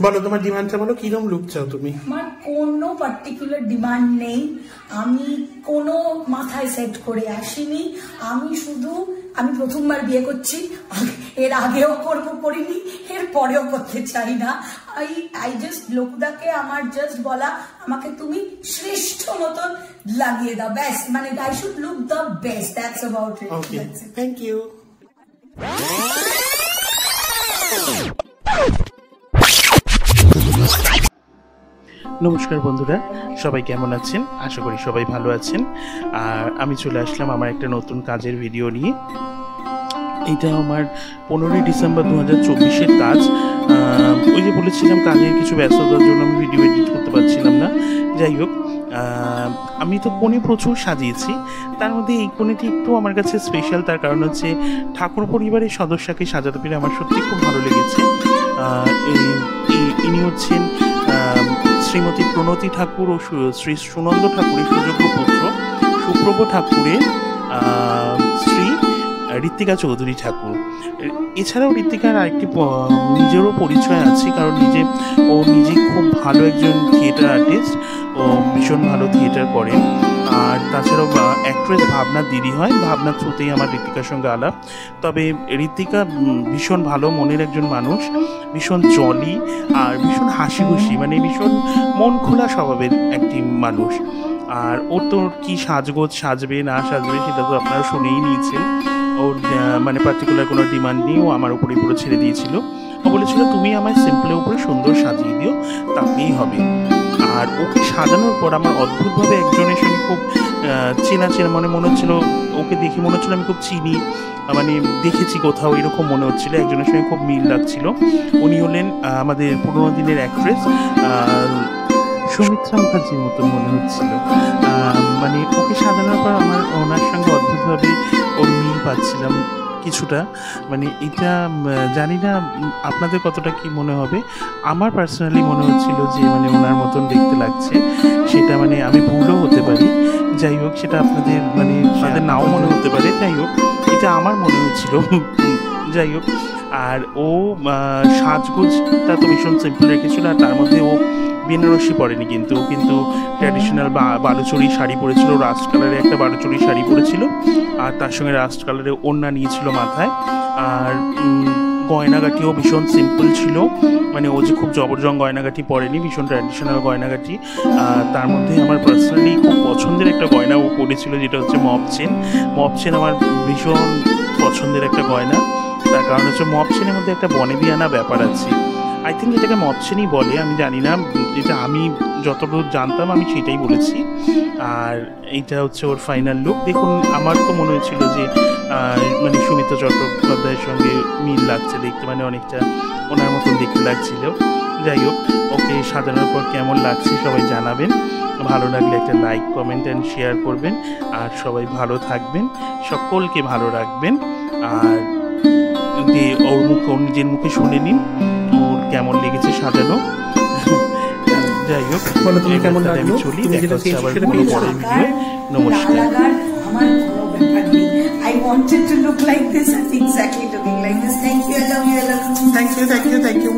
বলো তোমার ডিমান্ডটা বলো, কিরকম লুক চাও তুমি? আমার কোনো পার্টিকুলার ডিমান্ড নেই, আমি কোনো মাথায় সেট করে আসিনি। আমি প্রথমবার বিয়ে করছি, এর আগেও করিনি, এর পরেও করতে চাই না। আই জাস্ট লোকদাকে আমার জাস্ট বলা, আমাকে তুমি শ্রেষ্ঠ মতন লাগিয়ে দাও, ব্যাস, মানে I should look the best, that's about it. Okay, thank you. নমস্কার বন্ধুরা, সবাই কেমন আছেন? আশা করি সবাই ভালো আছেন। আর আমি চলে আসলাম আমার একটা নতুন কাজের ভিডিও নিয়ে। এটা আমার 15ই ডিসেম্বর 2024-এর কাজ। ওই যে বলেছিলাম কাজের কিছু ব্যস্ততার জন্য আমি ভিডিও এডিট করতে পারছিলাম না। যাই হোক, আমি তো কোণে প্রচুর সাজিয়েছি, তার মধ্যে এই কোণেটি একটু আমার কাছে স্পেশাল। তার কারণ হচ্ছে ঠাকুর পরিবারের সদস্যকে সাজাতে পেরে আমার সত্যি খুব ভালো লেগেছে। ইনি হচ্ছেন শ্রীমতী প্রণতি ঠাকুর ও শ্রী সুনন্দ ঠাকুরের সুযোগ্য পুত্র সুপ্রভ ঠাকুরের শ্রী ঋত্বিকা চৌধুরী ঠাকুর। এছাড়াও ঋত্বিকার আরেকটি নিজেরও পরিচয় আছে, কারণ ও নিজে খুব ভালো একজন থিয়েটার আর্টিস্ট, ও ভীষণ ভালো থিয়েটার করেন। আর তাছাড়াও অ্যাক্ট্রেস ভাবনার দিদি হয়, ভাবনার থ্রুতেই আমার ঋত্বিকার সঙ্গে আলাপ। তবে ঋত্বিকা ভীষণ ভালো মনের একজন মানুষ, ভীষণ জলি আর ভীষণ হাসি খুশি, মানে ভীষণ মন খোলা স্বভাবের একটি মানুষ। আর ওর তো কি সাজগোজ সাজবে না সাজবে সেটা তো আপনারা শুনেই নিয়েছেন। ওর মানে পার্টিকুলার কোনো ডিমান্ড নেই, ও আমার উপরে পুরো ছেড়ে দিয়েছিল। ও বলেছিল তুমি আমায় সিম্পলের উপরে সুন্দর সাজিয়ে দিও, তাতেই হবে। আর ওকে সাজানোর পর আমার অদ্ভুতভাবে একজনের সঙ্গে খুব চেনা মনে হচ্ছিল, ওকে দেখে মনে হচ্ছিল আমি খুব চিনি, মানে দেখেছি কোথাও, এরকম মনে হচ্ছিল। একজনের সঙ্গে খুব মিল লাগছিল। উনি হলেন আমাদের পুরোনো দিনের অ্যাক্ট্রেস সৌমিত্রা মুখার্জির মতন মনে হচ্ছিল। মানে ওকে সাজানোর পর আমার ওনার সঙ্গে অদ্ভুতভাবে ওর মিল পাচ্ছিলাম কিছুটা। মানে এটা জানি না আপনাদের কতটা কি মনে হবে, আমার পার্সোনালি মনে হচ্ছিল যে মানে ওনার মতন দেখতে লাগছে। সেটা মানে আমি ভুলও হতে পারি, যাই হোক সেটা আপনাদের মানে তাদের নাও মনে হতে পারে। যাই হোক, এটা আমার মনে হচ্ছিল। যাই হোক, আর ও সাজগোজটা তো ভীষণ সিম্পল রেখেছিল। আর তার মধ্যে ও বেনারসি পরেনি, কিন্তু ট্র্যাডিশনাল বালুচরি শাড়ি পরেছিল, রাস্ট কালারের একটা বালুচরি শাড়ি পরেছিল, আর তার সঙ্গে রাস্ট কালারের ওড়না নিয়েছিল মাথায়। আর গয়নাগাটিও ভীষণ সিম্পল ছিল, মানে ও যে খুব জবরজং গয়নাগাটি পরেনি, ভীষণ ট্র্যাডিশনাল গয়নাগাটি। তার মধ্যে আমার পার্সোনালি খুব পছন্দের একটা গয়না ও পরেছিল, যেটা হচ্ছে মপ চেন আমার ভীষণ পছন্দের একটা গয়না। তার কারণ হচ্ছে মপ চেনের মধ্যে একটা বনেদিয়ানা ব্যাপার আছে। আই থিঙ্ক এটাকে মপ চেনই বলে, আমি জানি না, এটা আমি যতটুকু জানতাম আমি সেটাই বলেছি। আর এইটা হচ্ছে ওর ফাইনাল লুক। দেখুন, আমার তো মনে হয়েছিল যে মানে সুমিত্রা চট্টোপাধ্যায়ের সঙ্গে মিল লাগছে দেখতে, মানে অনেকটা ওনার মতন দেখতে লাগছিল। যাই হোক, ওকে সাজানোর পর কেমন লাগছে সবাই জানাবেন। ভালো লাগলে একটা লাইক, কমেন্ট অ্যান্ড শেয়ার করবেন। আর সবাই ভালো থাকবেন, সকলকে ভালো রাখবেন। আর ওর নিজের মুখে শুনে নিন ওর কেমন লেগেছে সাজানো। যাই হোক, তুমি কেমন লাগলো? আমি চলি, দেখা হচ্ছে আবার কোনো পরের ভিডিও। নমস্কার। I wanted to look like this and exactly looking like this. Thank you, I love you, I love you. Thank you.